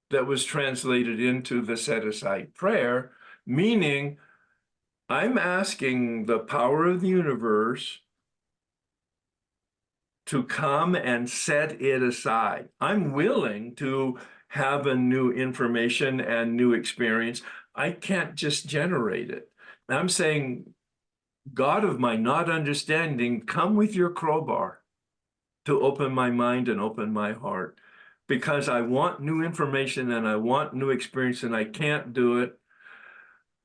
that was translated into the set-aside prayer, meaning I'm asking the power of the universe to come and set it aside. I'm willing to have a new information and new experience. I can't just generate it. I'm saying, God of my not understanding, come with your crowbar to open my mind and open my heart, because I want new information and I want new experience and I can't do it.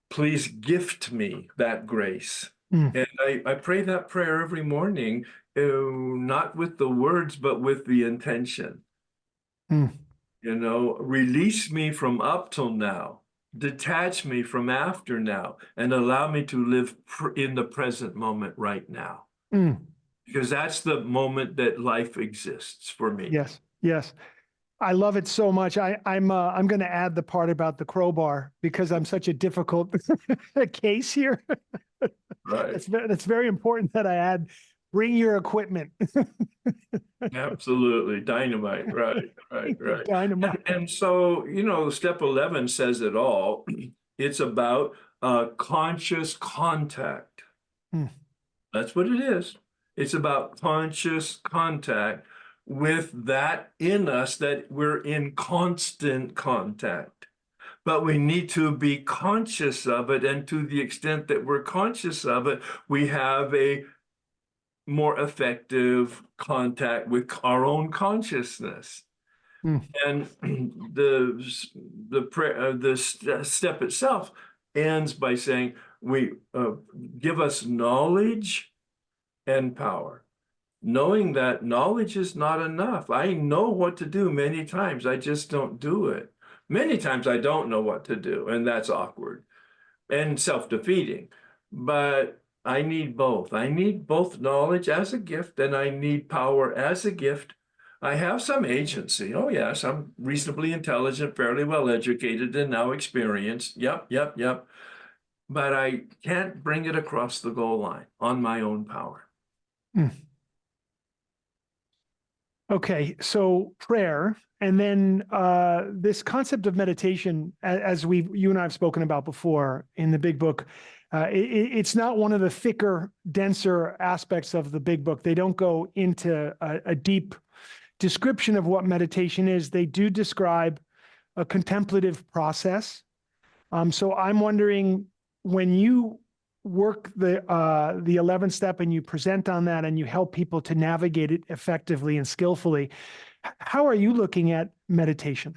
Please gift me that grace. Mm. And I pray that prayer every morning, not with the words, but with the intention. Mm. Release me from up till now, detach me from after now, and allow me to live in the present moment right now. Mm. Because that's the moment that life exists for me. Yes, yes. I love it so much. I'm going to add the part about the crowbar because I'm such a difficult case here. Right. It's very important that I add, bring your equipment. Absolutely. Dynamite. Right. Dynamite. And so, step 11 says it all. It's about conscious contact. Mm. That's what it is. It's about conscious contact with that in us that we're in constant contact. But we need to be conscious of it. And to the extent that we're conscious of it, we have a more effective contact with our own consciousness. Mm. And the prayer, step itself ends by saying, we give us knowledge and power. Knowing that knowledge is not enough. I know what to do many times. I just don't do it. Many times I don't know what to do, and that's awkward and self-defeating. But I need both. I need both knowledge as a gift, and I need power as a gift. I have some agency. Oh, yes, I'm reasonably intelligent, fairly well educated, and now experienced. Yep. But I can't bring it across the goal line on my own power. Mm. Okay, so prayer, and then this concept of meditation, as you and I have spoken about before in the big book, it's not one of the thicker, denser aspects of the big book. They don't go into a deep description of what meditation is. They do describe a contemplative process. So I'm wondering, when you work the 11th step and you present on that and you help people to navigate it effectively and skillfully, how are you looking at meditation?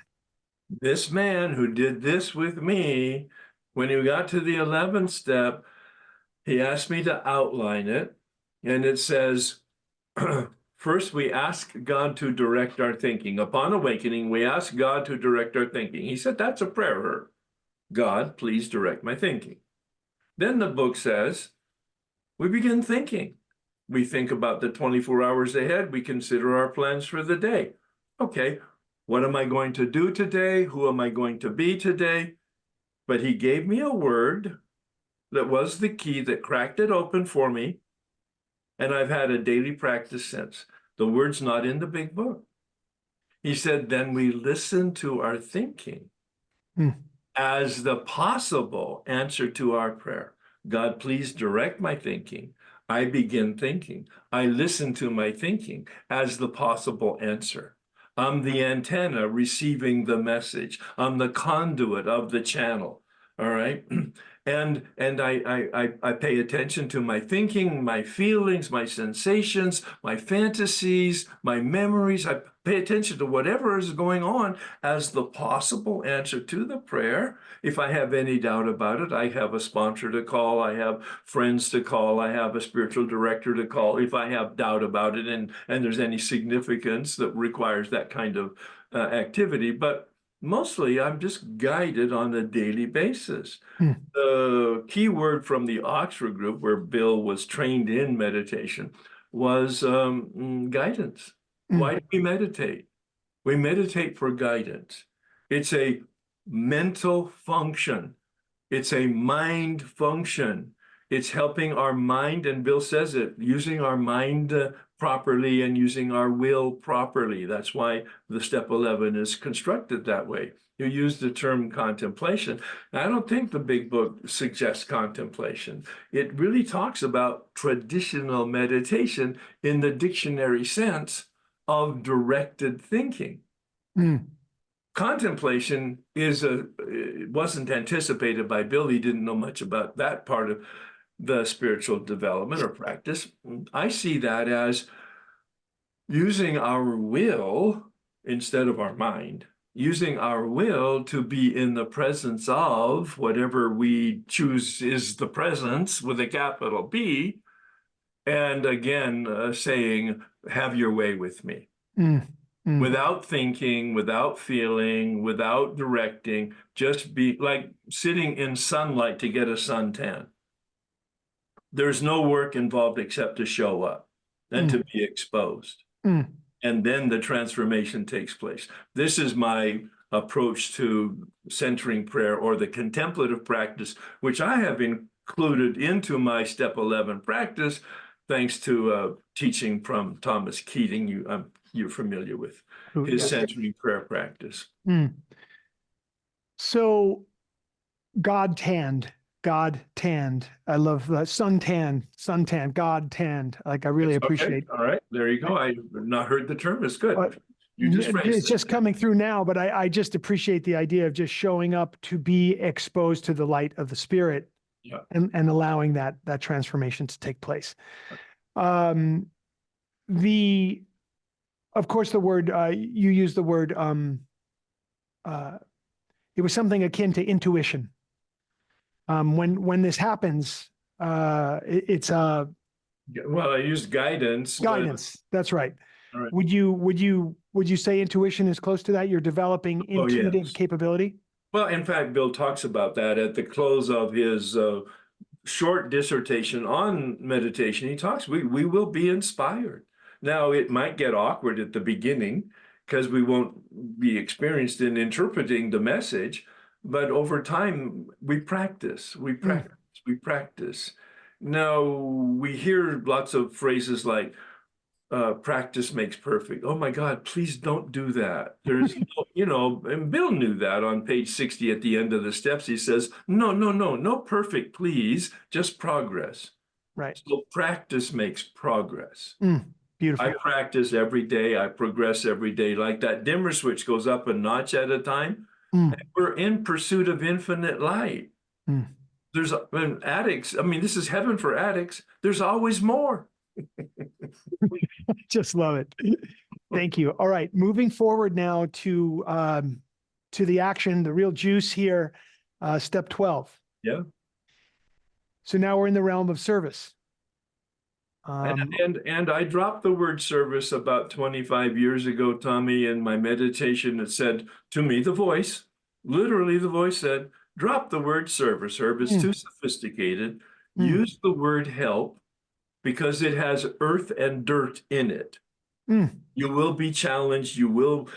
This man who did this with me, when he got to the 11th step, he asked me to outline it. And it says, first, we ask God to direct our thinking. Upon awakening, we ask God to direct our thinking. He said, that's a prayer, Herb. God, please direct my thinking. Then the book says, we begin thinking. We think about the 24 hours ahead. We consider our plans for the day. Okay, what am I going to do today? Who am I going to be today? But he gave me a word that was the key that cracked it open for me. And I've had a daily practice since. The word's not in the big book. He said, then we listen to our thinking as the possible answer to our prayer. God, please direct my thinking. I begin thinking. I listen to my thinking as the possible answer. I'm the antenna receiving the message. I'm the conduit of the channel. All right. And I pay attention to my thinking, my feelings, my sensations, my fantasies, my memories. I pay attention to whatever is going on as the possible answer to the prayer. If I have any doubt about it, I have a sponsor to call, I have friends to call, I have a spiritual director to call if I have doubt about it and there's any significance that requires that kind of activity. But mostly, I'm just guided on a daily basis. Hmm. The key word from the Oxford group, where Bill was trained in meditation, was guidance. Hmm. Why do we meditate? We meditate for guidance. It's a mental function. It's a mind function. It's helping our mind, and Bill says it, using our mind properly and using our will properly. That's why the step 11 is constructed that way. You use the term contemplation. I don't think the big book suggests contemplation. It really talks about traditional meditation in the dictionary sense of directed thinking. Hmm. Contemplation wasn't anticipated by Bill. He didn't know much about that part of the spiritual development or practice. I see that as using our will instead of our mind, using our will to be in the presence of whatever we choose is the presence with a capital B, and again saying, have your way with me. Hmm. Hmm. Without thinking, without feeling, without directing, just be like sitting in sunlight to get a suntan. There's no work involved except to show up and Hmm. to be exposed. Hmm. And then the transformation takes place. This is my approach to centering prayer or the contemplative practice, which I have included into my step 11 practice, thanks to teaching from Thomas Keating. You're familiar with Oh, his yes. centering prayer practice. Hmm. So God tanned. I love suntan, God tanned. Like I really Okay, appreciate. all right, there you go. I've not heard the term. It's good. But You just phrased it's it. just coming through now, but I just appreciate the idea of just showing up to be exposed to the light of the spirit Yeah. and allowing that transformation to take place. Um, the of course the word you used the word it was something akin to intuition. When this happens, it's Well, I used guidance, but guidance. That's right. all right. Would you say intuition is close to that? You're developing Oh, intuitive yes. capability? Well, in fact, Bill talks about that at the close of his short dissertation on meditation. He talks, we will be inspired. Now, it might get awkward at the beginning because we won't be experienced in interpreting the message, but over time, we practice, we practice, we practice. Now, we hear lots of phrases like, practice makes perfect. Oh my God, please don't do that. There's, and Bill knew that on page 60 at the end of the steps. He says, no perfect, please, just progress. Right. So practice makes progress. Beautiful. I practice every day. I progress every day. Like that dimmer switch goes up a notch at a time. And we're in pursuit of infinite light. There's addicts. I mean, this is heaven for addicts. There's always more. Just love it. Thank you. All right, moving forward now to the action, the real juice here, step 12. Yeah. So now we're in the realm of service. And I dropped the word service about 25 years ago, Tommy, in my meditation. It said to me, the voice, literally the voice said, drop the word service. Herb, it's too sophisticated. Use the word help because it has earth and dirt in it. You will be challenged. Your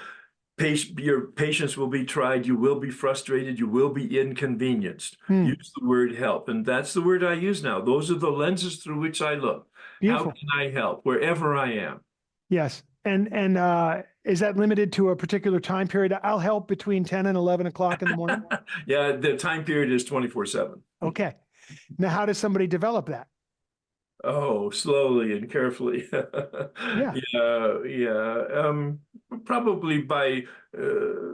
patience will be tried. You will be frustrated. You will be inconvenienced. Use the word help. And that's the word I use now. Those are the lenses through which I look. Beautiful. How can I help wherever I am? Yes. And is that limited to a particular time period? I'll help between 10 and 11 o'clock in the morning. Yeah, the time period is 24/7. Okay. Now, how does somebody develop that? Oh, slowly and carefully. Yeah. Yeah. probably by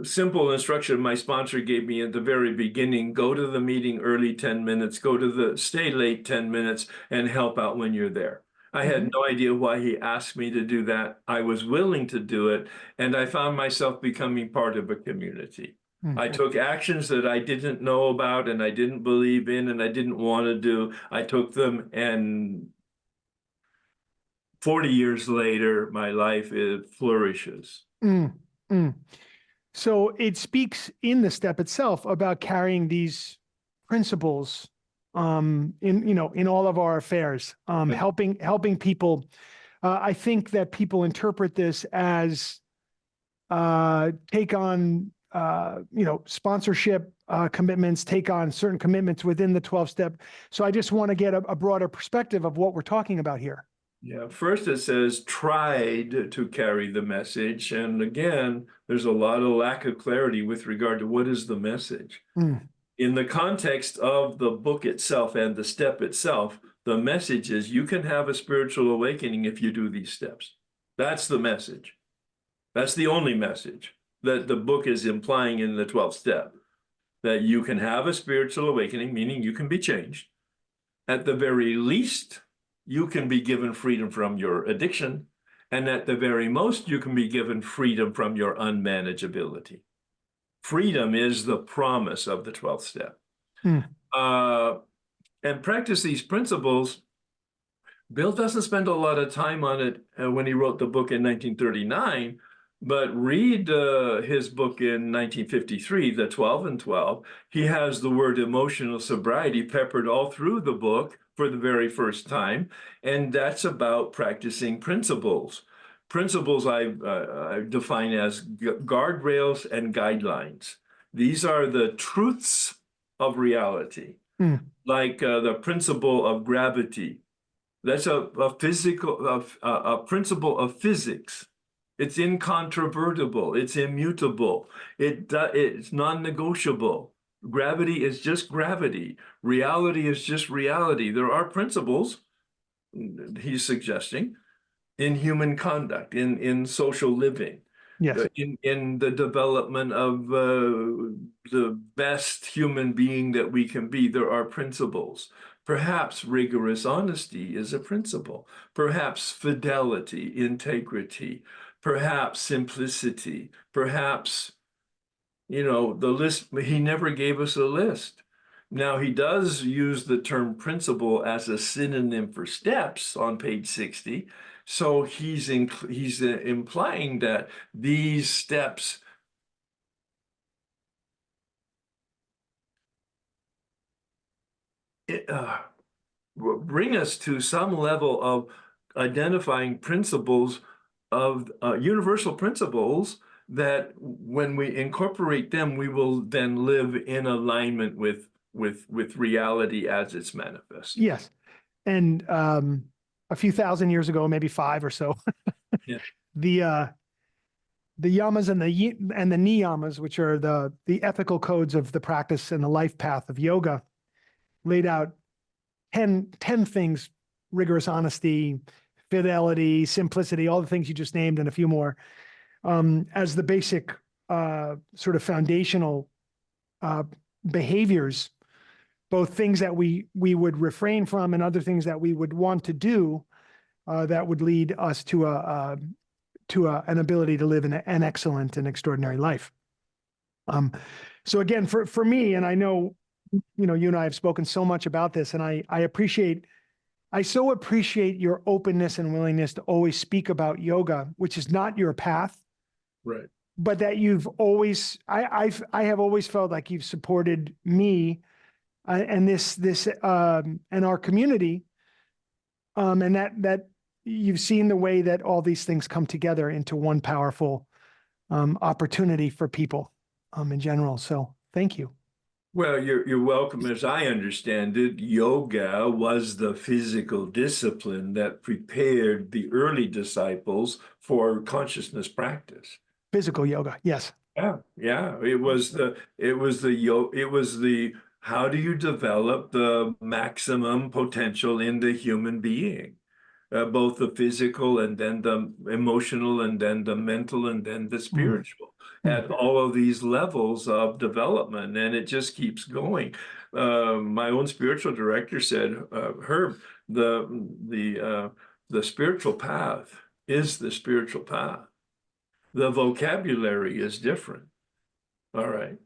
simple instruction my sponsor gave me at the very beginning: go to the meeting early 10 minutes, stay late 10 minutes, and help out when you're there. I had no idea why he asked me to do that. I was willing to do it, and I found myself becoming part of a community. I took actions that I didn't know about and I didn't believe in and I didn't want to do. I took them, and 40 years later, my life flourishes. Mm, mm. So it speaks in the step itself about carrying these principles in all of our affairs, helping people. I think that people interpret this as take on sponsorship commitments, take on certain commitments within the 12-step. So I just want to get a broader perspective of what we're talking about here. Yeah, first it says tried to carry the message. And again, there's a lot of lack of clarity with regard to what is the message. In the context of the book itself and the step itself, the message is you can have a spiritual awakening if you do these steps. That's the message. That's the only message that the book is implying in the 12th step, that you can have a spiritual awakening, meaning you can be changed. At the very least, you can be given freedom from your addiction, and at the very most, you can be given freedom from your unmanageability. Freedom is the promise of the 12th step. And practice these principles. Bill doesn't spend a lot of time on it when he wrote the book in 1939, but read his book in 1953, The 12 and 12. He has the word emotional sobriety peppered all through the book for the very first time, and that's about practicing principles. Principles I define as guardrails and guidelines. These are the truths of reality, like the principle of gravity. That's a principle of physics. It's incontrovertible. It's immutable. It's non-negotiable. Gravity is just gravity. Reality is just reality. There are principles, he's suggesting, in human conduct, in social living, Yes. in the development of the best human being that we can be. There are principles. Perhaps rigorous honesty is a principle. Perhaps fidelity, integrity, perhaps simplicity, perhaps, the list. He never gave us a list. Now, he does use the term principle as a synonym for steps on page 60. So he's implying that these steps bring us to some level of identifying principles of universal principles that when we incorporate them, we will then live in alignment with reality as it's manifest. Yes. And a few thousand years ago, maybe 5 or so, Yeah. the yamas and the niyamas, which are the ethical codes of the practice and the life path of yoga, laid out 10 things: rigorous honesty, fidelity, simplicity, all the things you just named, and a few more, as the basic sort of foundational behaviors, both things that we would refrain from and other things that we would want to do that would lead us to an ability to live an excellent and extraordinary life. So again, for me, and I know, you and I have spoken so much about this, and I so appreciate your openness and willingness to always speak about yoga, which is not your path, Right. but that you've always, I have always felt like you've supported me and and our community, and that you've seen the way that all these things come together into one powerful opportunity for people in general. So thank you. Well, you're welcome. As I understand it, yoga was the physical discipline that prepared the early disciples for consciousness practice. Physical yoga, yes. Yeah. It was the how do you develop the maximum potential in the human being? both the physical and then the emotional and then the mental and then the spiritual at all of these levels of development. And it just keeps going. My own spiritual director said, Herb, the spiritual path is the spiritual path. The vocabulary is different. All right.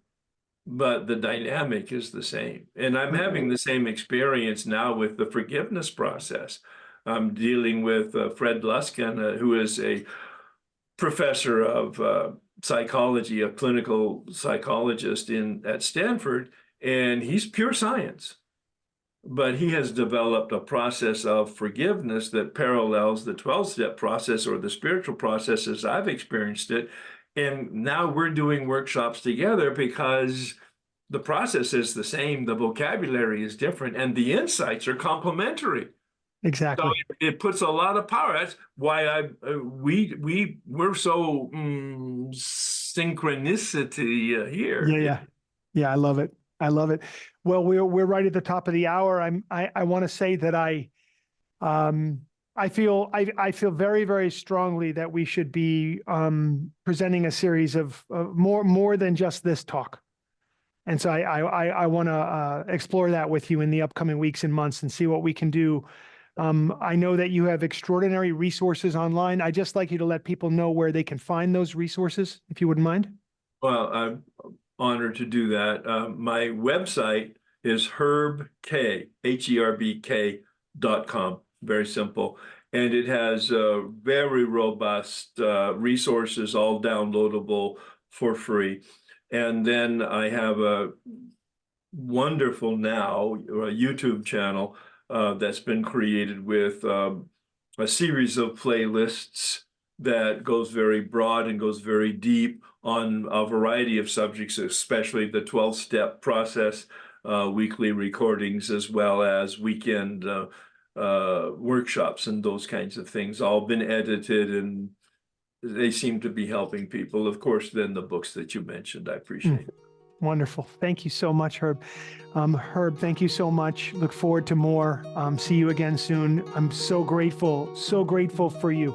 But the dynamic is the same. And I'm having the same experience now with the forgiveness process. I'm dealing with Fred Luskin, who is a professor of psychology, a clinical psychologist at Stanford, and he's pure science. But he has developed a process of forgiveness that parallels the 12-step process or the spiritual process as I've experienced it. And now we're doing workshops together because the process is the same, the vocabulary is different, and the insights are complementary. Exactly. So it puts a lot of power. That's why we're so synchronicity here. Yeah. I love it. I love it. Well, we're right at the top of the hour. I want to say that I feel very, very strongly that we should be presenting a series of more than just this talk. And so I want to explore that with you in the upcoming weeks and months and see what we can do. I know that you have extraordinary resources online. I'd just like you to let people know where they can find those resources, if you wouldn't mind. Well, I'm honored to do that. My website is herbk.com. Very simple. And it has very robust resources, all downloadable for free. And then I have a wonderful now YouTube channel that's been created with a series of playlists that goes very broad and goes very deep on a variety of subjects, especially the 12-step process, weekly recordings, as well as weekend workshops and those kinds of things, all been edited, and they seem to be helping people. Of course, then the books that you mentioned, I appreciate it. Wonderful. Thank you so much, Herb. Herb, thank you so much. Look forward to more. See you again soon. I'm so grateful for you.